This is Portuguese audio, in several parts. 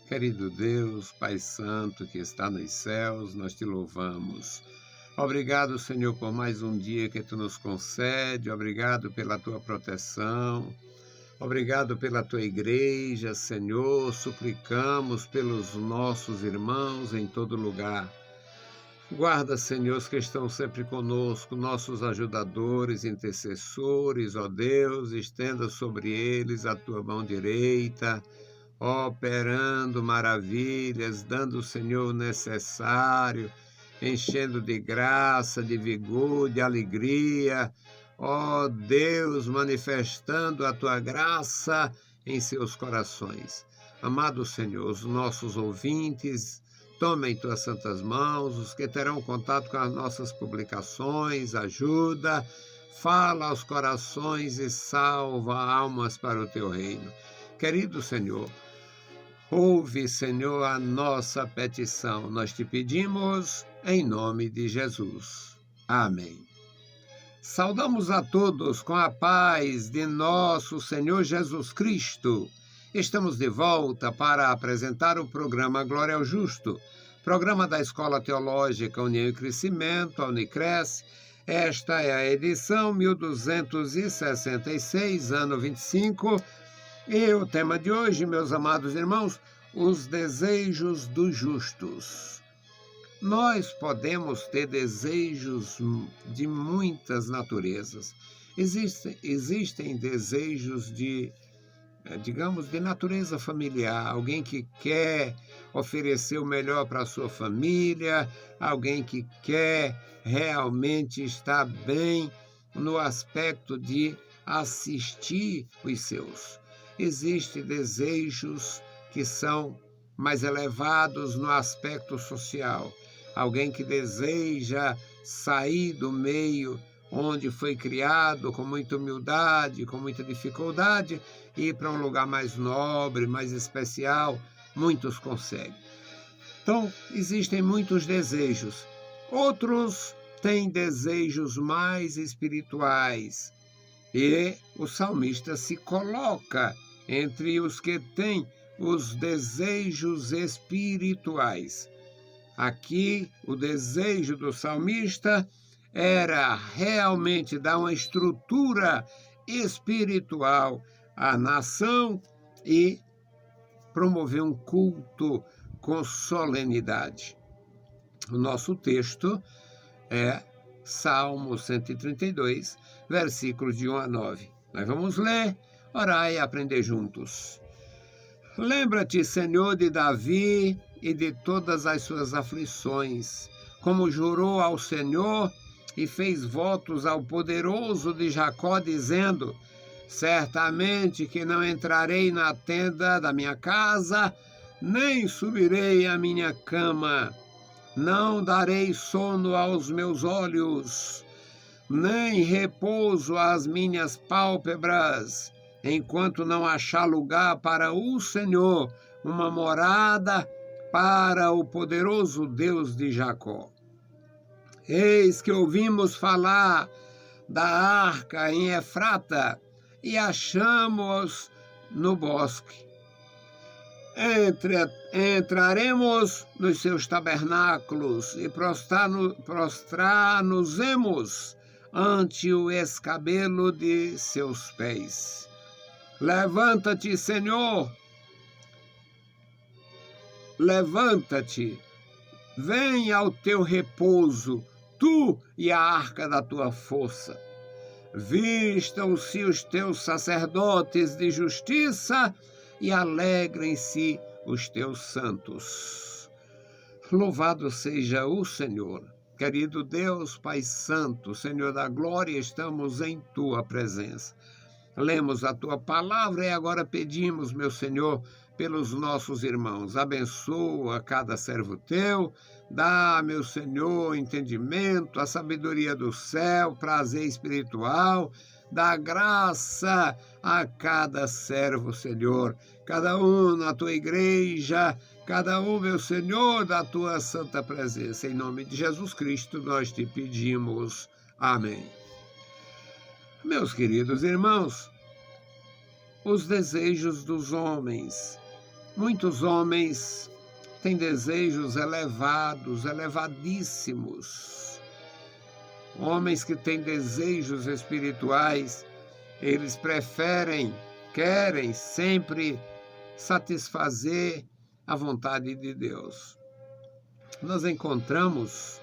Querido Deus, Pai Santo que está nos céus, nós te louvamos. Obrigado, Senhor, por mais um dia que tu nos concede. Obrigado pela tua proteção. Obrigado pela tua igreja, Senhor. Suplicamos pelos nossos irmãos em todo lugar. Guarda, Senhor, os que estão sempre conosco, nossos ajudadores, intercessores, ó Deus, estenda sobre eles a tua mão direita, operando maravilhas, dando, Senhor, o necessário, enchendo de graça, de vigor, de alegria. Ó Deus, manifestando a tua graça em seus corações. Amado Senhor, os nossos ouvintes, tomem tuas santas mãos, os que terão contato com as nossas publicações, ajuda, fala aos corações e salva almas para o teu reino. Querido Senhor, ouve, Senhor, a nossa petição. Nós te pedimos em nome de Jesus. Amém. Saudamos a todos com a paz de nosso Senhor Jesus Cristo. Estamos de volta para apresentar o programa Glória ao Justo, programa da Escola Teológica União e Crescimento, a Unicres. Esta é a edição 1266, ano 25, e o tema de hoje, meus amados irmãos, os desejos dos justos. Nós podemos ter desejos de muitas naturezas. Existem desejos de natureza familiar, alguém que quer oferecer o melhor para a sua família, alguém que quer realmente estar bem no aspecto de assistir os seus. Existem desejos que são mais elevados no aspecto social, alguém que deseja sair do meio onde foi criado com muita humildade, com muita dificuldade, e ir para um lugar mais nobre, mais especial. Muitos conseguem. Então, existem muitos desejos. Outros têm desejos mais espirituais. E o salmista se coloca entre os que têm os desejos espirituais. Aqui, o desejo do salmista era realmente dar uma estrutura espiritual à nação e promover um culto com solenidade. O nosso texto é Salmo 132, versículos de 1 a 9. Nós vamos ler, orar e aprender juntos. Lembra-te, Senhor, de Davi e de todas as suas aflições, como jurou ao Senhor e fez votos ao poderoso de Jacó, dizendo: certamente que não entrarei na tenda da minha casa, nem subirei à minha cama, não darei sono aos meus olhos, nem repouso às minhas pálpebras, enquanto não achar lugar para o Senhor, uma morada para o poderoso Deus de Jacó. Eis que ouvimos falar da arca em Efrata e achamos no bosque. Entraremos nos seus tabernáculos e prostrar-nos-emos ante o escabelo de seus pés. Levanta-te, Senhor, levanta-te, vem ao teu repouso, tu e a arca da tua força. Vistam-se os teus sacerdotes de justiça e alegrem-se os teus santos. Louvado seja o Senhor. Querido Deus, Pai Santo, Senhor da glória, estamos em tua presença. Lemos a tua palavra e agora pedimos, meu Senhor, pelos nossos irmãos. Abençoa cada servo teu, dá, meu Senhor, entendimento, a sabedoria do céu, prazer espiritual, dá graça a cada servo, Senhor, cada um na tua igreja, cada um, meu Senhor, da tua santa presença. Em nome de Jesus Cristo nós te pedimos. Amém. Meus queridos irmãos, os desejos dos homens Muitos homens têm desejos elevados, elevadíssimos. Homens que têm desejos espirituais, eles querem sempre satisfazer a vontade de Deus. Nós encontramos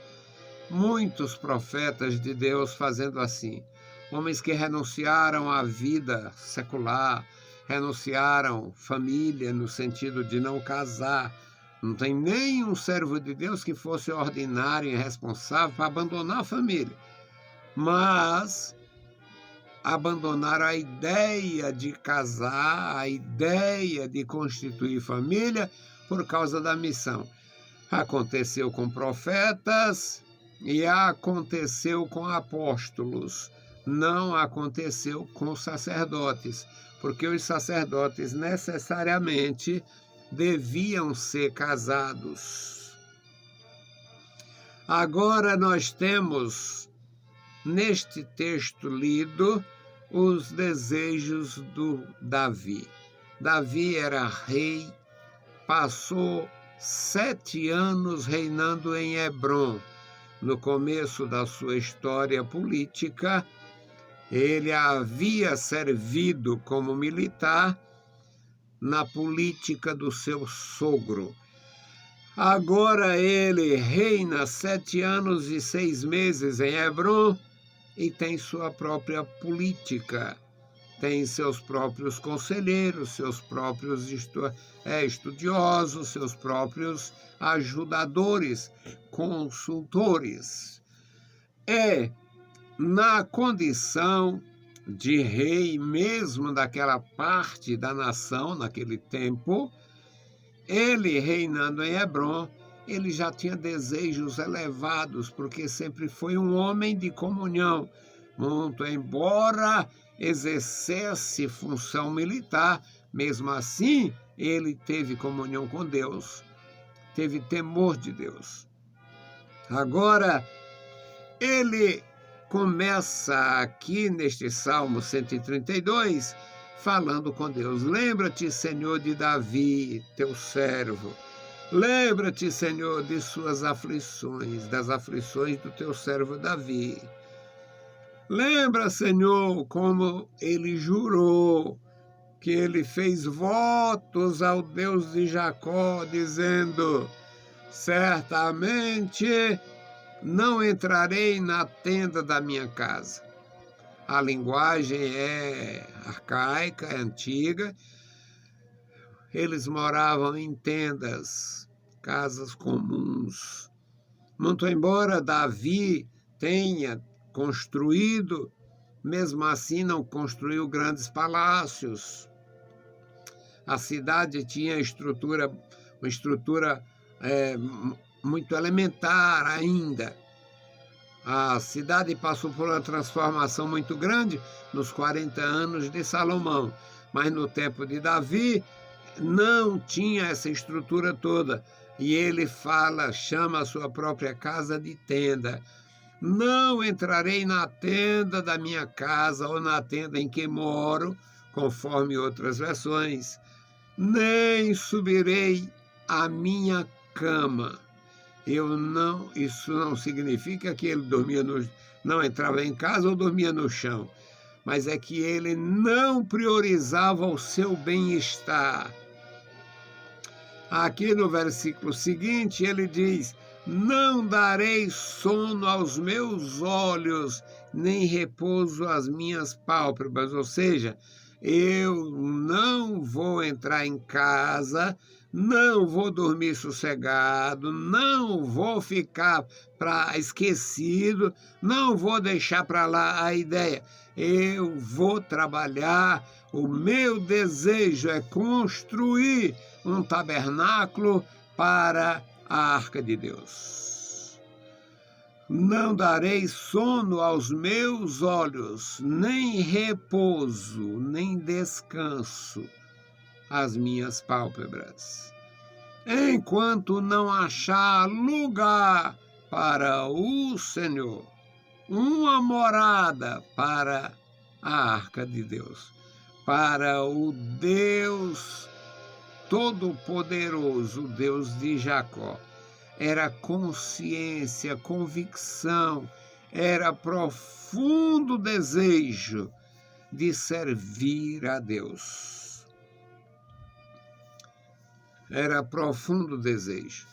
muitos profetas de Deus fazendo assim. Homens que renunciaram à vida secular, renunciaram família no sentido de não casar. Não tem nenhum servo de Deus que fosse ordinário e responsável para abandonar a família. Mas abandonaram a ideia de casar, a ideia de constituir família por causa da missão. Aconteceu com profetas e aconteceu com apóstolos. Não aconteceu com sacerdotes, porque os sacerdotes necessariamente deviam ser casados. Agora nós temos, neste texto lido, os desejos do Davi. Davi era rei, passou 7 anos reinando em Hebrom. No começo da sua história política, ele havia servido como militar na política do seu sogro. Agora ele reina 7 anos e 6 meses em Hebrom e tem sua própria política. Tem seus próprios conselheiros, seus próprios estudiosos, seus próprios ajudadores, consultores. Na condição de rei mesmo daquela parte da nação, naquele tempo, ele reinando em Hebrom, ele já tinha desejos elevados, porque sempre foi um homem de comunhão. Muito embora exercesse função militar, mesmo assim, ele teve comunhão com Deus, teve temor de Deus. Agora, ele começa aqui neste Salmo 132, falando com Deus. Lembra-te, Senhor, de Davi, teu servo. Lembra-te, Senhor, de suas aflições, das aflições do teu servo Davi. Lembra, Senhor, como ele jurou, que ele fez votos ao Deus de Jacó, dizendo: certamente não entrarei na tenda da minha casa. A linguagem é arcaica, é antiga. Eles moravam em tendas, casas comuns. Muito embora Davi tenha construído, mesmo assim não construiu grandes palácios. A cidade tinha uma estrutura muito elementar ainda. A cidade passou por uma transformação muito grande nos 40 anos de Salomão, mas no tempo de Davi não tinha essa estrutura toda. E ele chama a sua própria casa de tenda. Não entrarei na tenda da minha casa ou na tenda em que moro, conforme outras versões, nem subirei à minha cama. Isso não significa que ele não entrava em casa ou dormia no chão, mas é que ele não priorizava o seu bem-estar. Aqui no versículo seguinte ele diz: não darei sono aos meus olhos, nem repouso às minhas pálpebras. Ou seja, eu não vou entrar em casa, não vou dormir sossegado, não vou ficar esquecido, não vou deixar para lá a ideia. Eu vou trabalhar, o meu desejo é construir um tabernáculo para a arca de Deus. Não darei sono aos meus olhos, nem repouso, nem descanso às minhas pálpebras, enquanto não achar lugar para o Senhor, uma morada para a arca de Deus, para o Deus Todo-Poderoso, Deus de Jacó. Era consciência, convicção, era profundo desejo de servir a Deus. Era profundo desejo.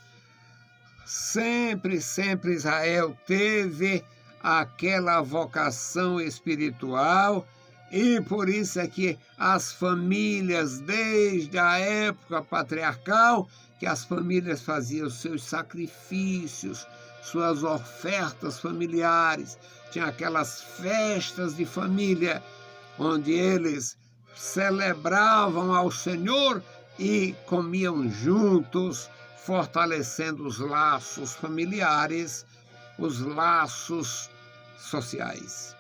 Sempre Israel teve aquela vocação espiritual, e por isso é que as famílias, desde a época patriarcal, que as famílias faziam seus sacrifícios, suas ofertas familiares, tinha aquelas festas de família, onde eles celebravam ao Senhor e comiam juntos, fortalecendo os laços familiares, os laços sociais.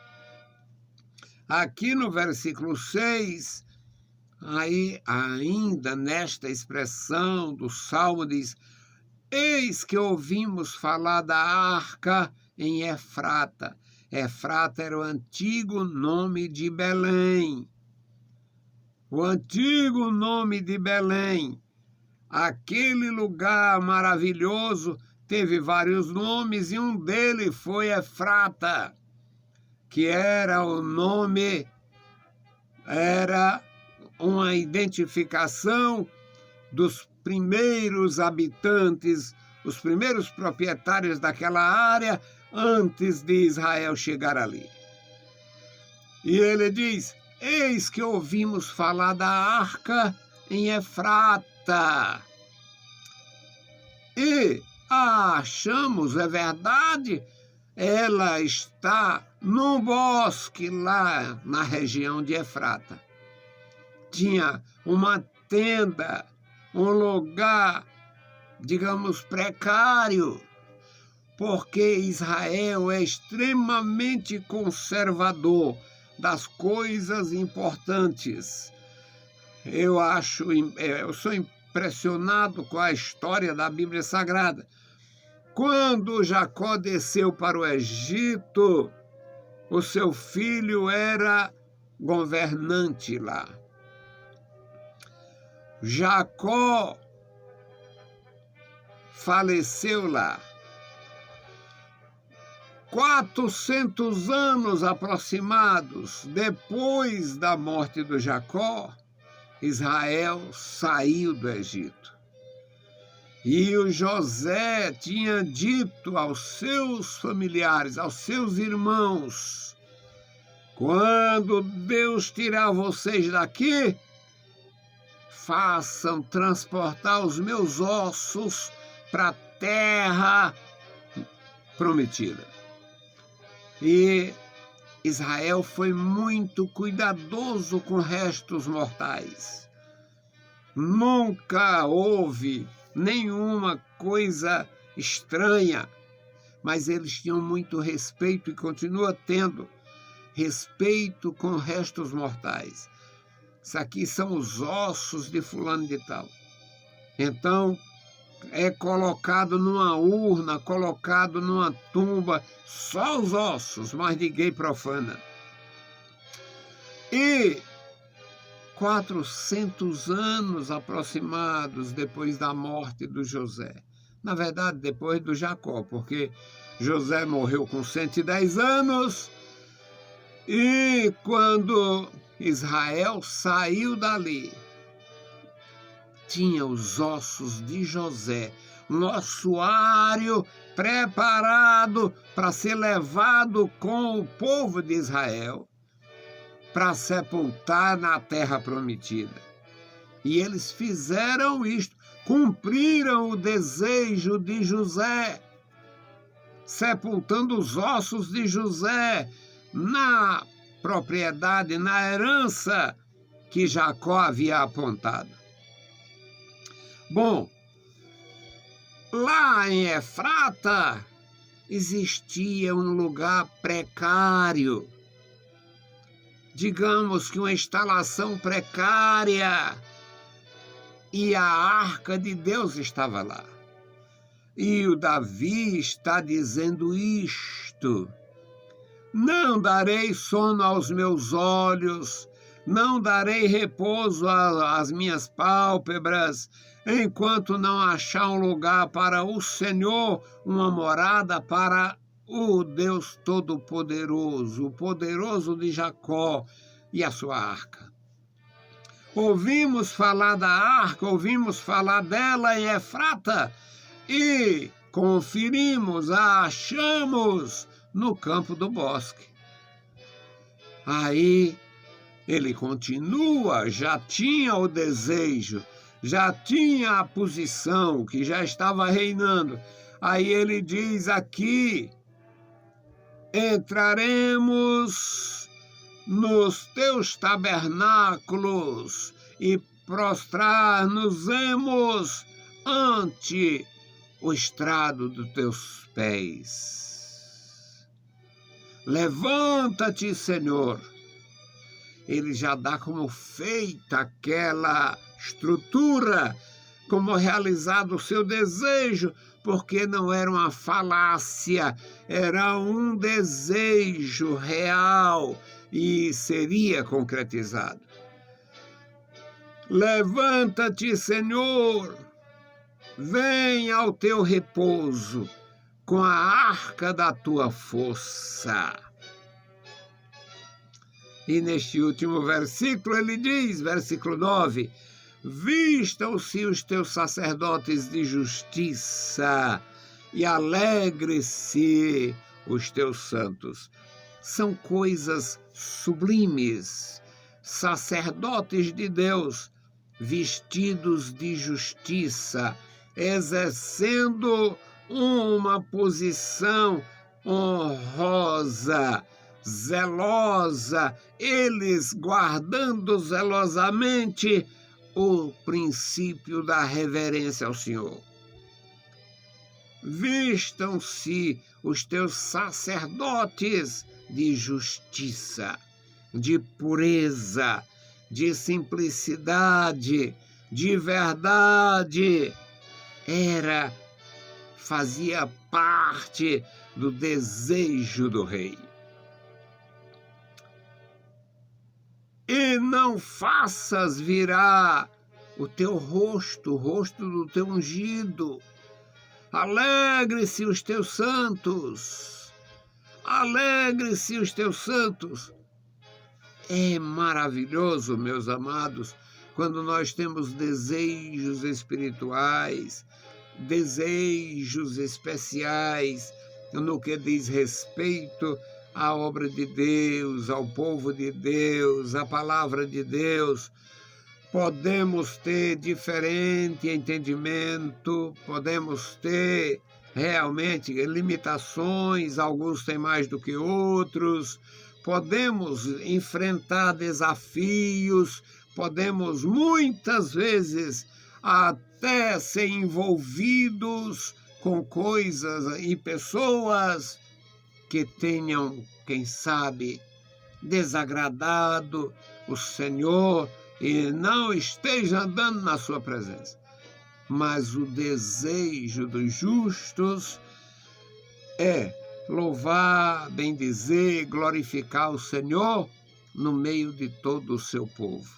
Aqui no versículo 6, aí ainda nesta expressão do Salmo diz: eis que ouvimos falar da arca em Efrata. Efrata era o antigo nome de Belém. O antigo nome de Belém. Aquele lugar maravilhoso teve vários nomes e um deles foi Efrata, que era o nome, era uma identificação dos primeiros habitantes, os primeiros proprietários daquela área antes de Israel chegar ali. E ele diz: eis que ouvimos falar da arca em Efrata. E achamos, é verdade, ela está num bosque lá na região de Efrata. Tinha uma tenda, um lugar, digamos, precário, porque Israel é extremamente conservador das coisas importantes. Eu sou impressionado com a história da Bíblia Sagrada. Quando Jacó desceu para o Egito, o seu filho era governante lá. Jacó faleceu lá. 400 anos aproximados depois da morte de Jacó, Israel saiu do Egito. E o José tinha dito aos seus familiares, aos seus irmãos: quando Deus tirar vocês daqui, façam transportar os meus ossos para a terra prometida. E Israel foi muito cuidadoso com restos mortais. Nunca houve nenhuma coisa estranha, mas eles tinham muito respeito e continuam tendo respeito com restos mortais. Isso aqui são os ossos de fulano de tal. Então, é colocado numa urna, colocado numa tumba, só os ossos, mas ninguém profana. E 400 anos aproximados depois da morte do José, na verdade, depois do Jacó, porque José morreu com 110 anos, e quando Israel saiu dali, tinha os ossos de José, um ossuário preparado para ser levado com o povo de Israel para sepultar na terra prometida. E eles fizeram isto, cumpriram o desejo de José, sepultando os ossos de José na propriedade, na herança que Jacó havia apontado. Bom, lá em Efrata existia um lugar precário, digamos que uma instalação precária, e a arca de Deus estava lá. E o Davi está dizendo isto: não darei sono aos meus olhos, Não darei repouso às minhas pálpebras, enquanto não achar um lugar para o Senhor, uma morada para o Deus Todo-Poderoso, o poderoso de Jacó e a sua arca. Ouvimos falar da arca, ouvimos falar dela em Efrata e conferimos, a achamos no campo do bosque. Aí ele continua, já tinha o desejo, já tinha a posição que já estava reinando. Aí ele diz aqui: entraremos nos teus tabernáculos e prostrar-nos-emos ante o estrado dos teus pés. Levanta-te, Senhor. Ele já dá como feita aquela estrutura, como realizado o seu desejo, porque não era uma falácia, era um desejo real e seria concretizado. Levanta-te, Senhor, vem ao teu repouso com a arca da tua força. E neste último versículo ele diz, versículo 9, vistam-se os teus sacerdotes de justiça e alegre-se os teus santos. São coisas sublimes, sacerdotes de Deus, vestidos de justiça, exercendo uma posição honrosa, zelosa, eles guardando zelosamente o princípio da reverência ao Senhor. Vistam-se os teus sacerdotes de justiça, de pureza, de simplicidade, de verdade. Fazia parte do desejo do rei. E não faças virar o teu rosto, o rosto do teu ungido. Alegre-se os teus santos. Alegre-se os teus santos. É maravilhoso, meus amados, quando nós temos desejos espirituais, desejos especiais no que diz respeito à obra de Deus, ao povo de Deus, à palavra de Deus. Podemos ter diferente entendimento, podemos ter realmente limitações, alguns têm mais do que outros, podemos enfrentar desafios, podemos muitas vezes até ser envolvidos com coisas e pessoas que tenham, quem sabe, desagradado o Senhor e não esteja andando na sua presença. Mas o desejo dos justos é louvar, bendizer, glorificar o Senhor no meio de todo o seu povo.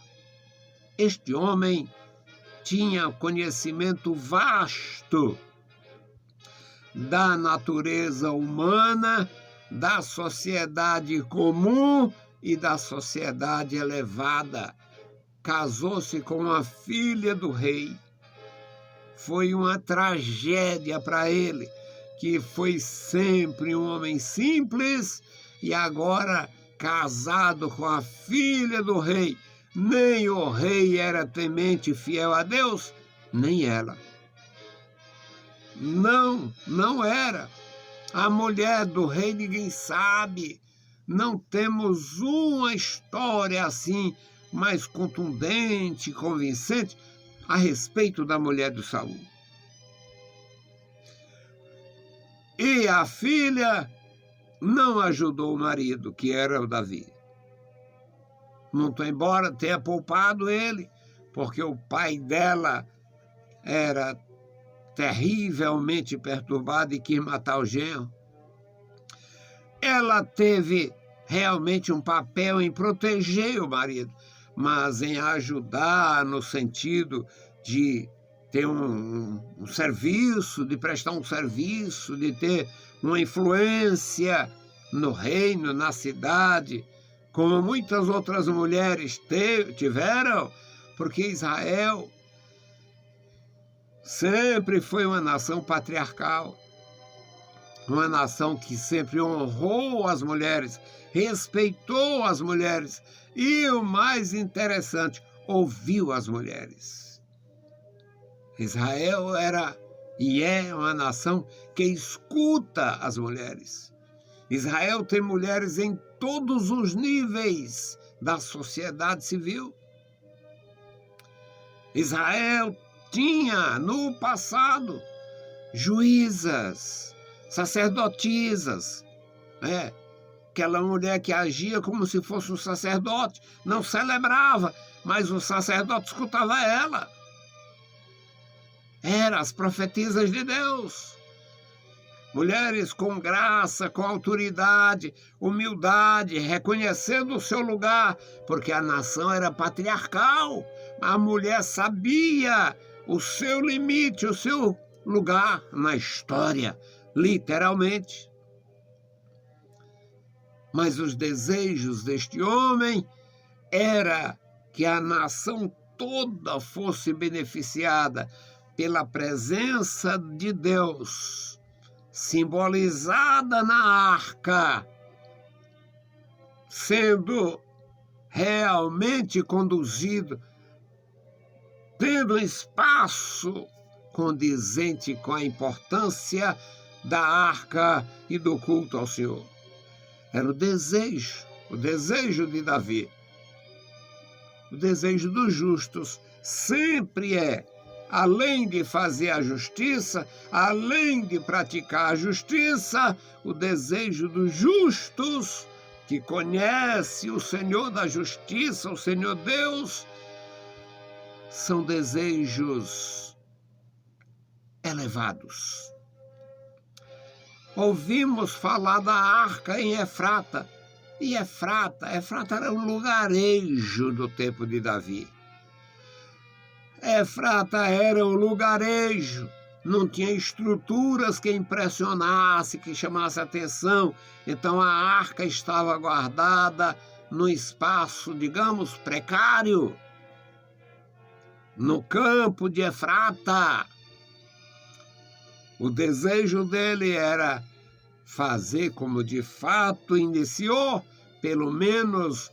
Este homem tinha conhecimento vasto da natureza humana, da sociedade comum e da sociedade elevada. Casou-se com uma filha do rei. Foi uma tragédia para ele, que foi sempre um homem simples e agora casado com a filha do rei. Nem o rei era temente fiel a Deus, nem ela. Não era. A mulher do rei ninguém sabe. Não temos uma história assim mais contundente, convincente a respeito da mulher de Saul. E a filha não ajudou o marido, que era o Davi. Muito embora tenha poupado ele, porque o pai dela era terrivelmente perturbado e quis matar o genro. Ela teve realmente um papel em proteger o marido, mas em ajudar no sentido de ter um serviço, de prestar um serviço, de ter uma influência no reino, na cidade, como muitas outras mulheres tiveram, porque Israel sempre foi uma nação patriarcal, uma nação que sempre honrou as mulheres, respeitou as mulheres e, o mais interessante, ouviu as mulheres. Israel era e é uma nação que escuta as mulheres. Israel tem mulheres em todos os níveis da sociedade civil. Israel tinha, no passado, juízas, sacerdotisas, né? Aquela mulher que agia como se fosse um sacerdote, não celebrava, mas o sacerdote escutava ela. Eram as profetisas de Deus. Mulheres com graça, com autoridade, humildade, reconhecendo o seu lugar, porque a nação era patriarcal. A mulher sabia o seu limite, o seu lugar na história, literalmente. Mas os desejos deste homem era que a nação toda fosse beneficiada pela presença de Deus, simbolizada na arca, sendo realmente conduzido, tendo espaço condizente com a importância da arca e do culto ao Senhor. Era o desejo de Davi. O desejo dos justos sempre é, além de fazer a justiça, além de praticar a justiça, o desejo dos justos, que conhece o Senhor da justiça, o Senhor Deus, são desejos elevados. Ouvimos falar da arca em Efrata, e Efrata era um lugarejo do tempo de Davi. Efrata era um lugarejo, não tinha estruturas que impressionasse, que chamasse atenção. Então a arca estava guardada num espaço, digamos, precário, no campo de Efrata. O desejo dele era fazer como de fato iniciou, pelo menos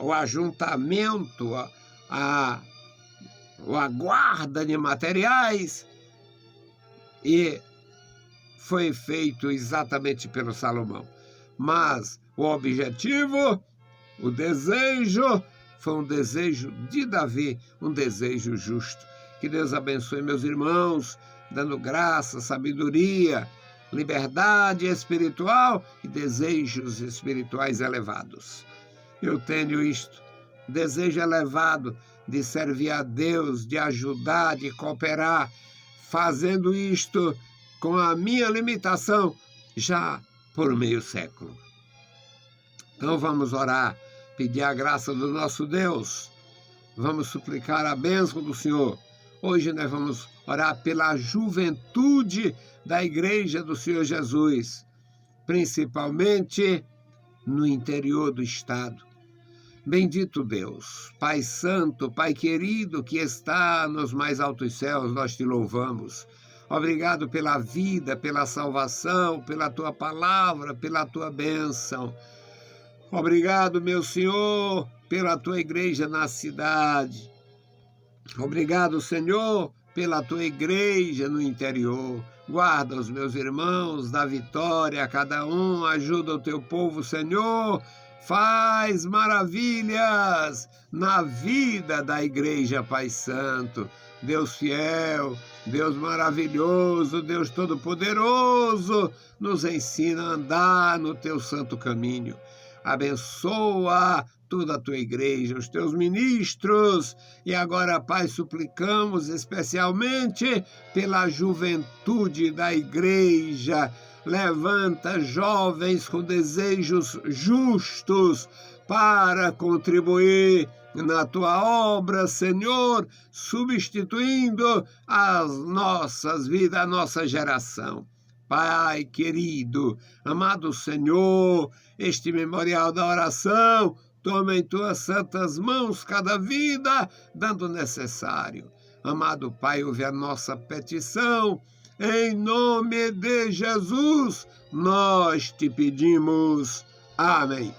o ajuntamento, a guarda de materiais, e foi feito exatamente pelo Salomão. Mas o objetivo, o desejo, foi um desejo de Davi, um desejo justo. Que Deus abençoe meus irmãos, dando graça, sabedoria, liberdade espiritual e desejos espirituais elevados. Eu tenho isto, desejo elevado de servir a Deus, de ajudar, de cooperar, fazendo isto com a minha limitação já por meio século. Então vamos orar, pedir a graça do nosso Deus, vamos suplicar a bênção do Senhor. Hoje nós vamos orar pela juventude da Igreja do Senhor Jesus, principalmente no interior do estado. Bendito Deus, Pai Santo, Pai querido que está nos mais altos céus, nós te louvamos. Obrigado pela vida, pela salvação, pela tua palavra, pela tua bênção. Obrigado, meu Senhor, pela tua igreja na cidade. Obrigado, Senhor, pela tua igreja no interior. Guarda os meus irmãos, dá vitória a cada um, ajuda o teu povo, Senhor. Faz maravilhas na vida da igreja, Pai Santo. Deus fiel, Deus maravilhoso, Deus todo-poderoso, nos ensina a andar no teu santo caminho. Abençoa toda a tua igreja, os teus ministros. E agora, Pai, suplicamos especialmente pela juventude da igreja. Levanta jovens com desejos justos, para contribuir na tua obra, Senhor, substituindo as nossas vidas, a nossa geração. Pai querido, amado Senhor, este memorial da oração, toma em tuas santas mãos cada vida, dando o necessário. Amado Pai, ouve a nossa petição. Em nome de Jesus, nós te pedimos. Amém.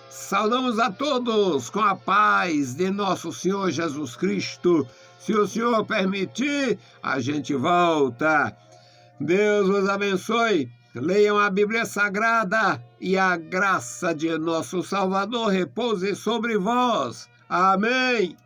Saudamos a todos com a paz de nosso Senhor Jesus Cristo. Se o Senhor permitir, a gente volta. Deus vos abençoe. Leiam a Bíblia Sagrada e a graça de nosso Salvador repouse sobre vós. Amém.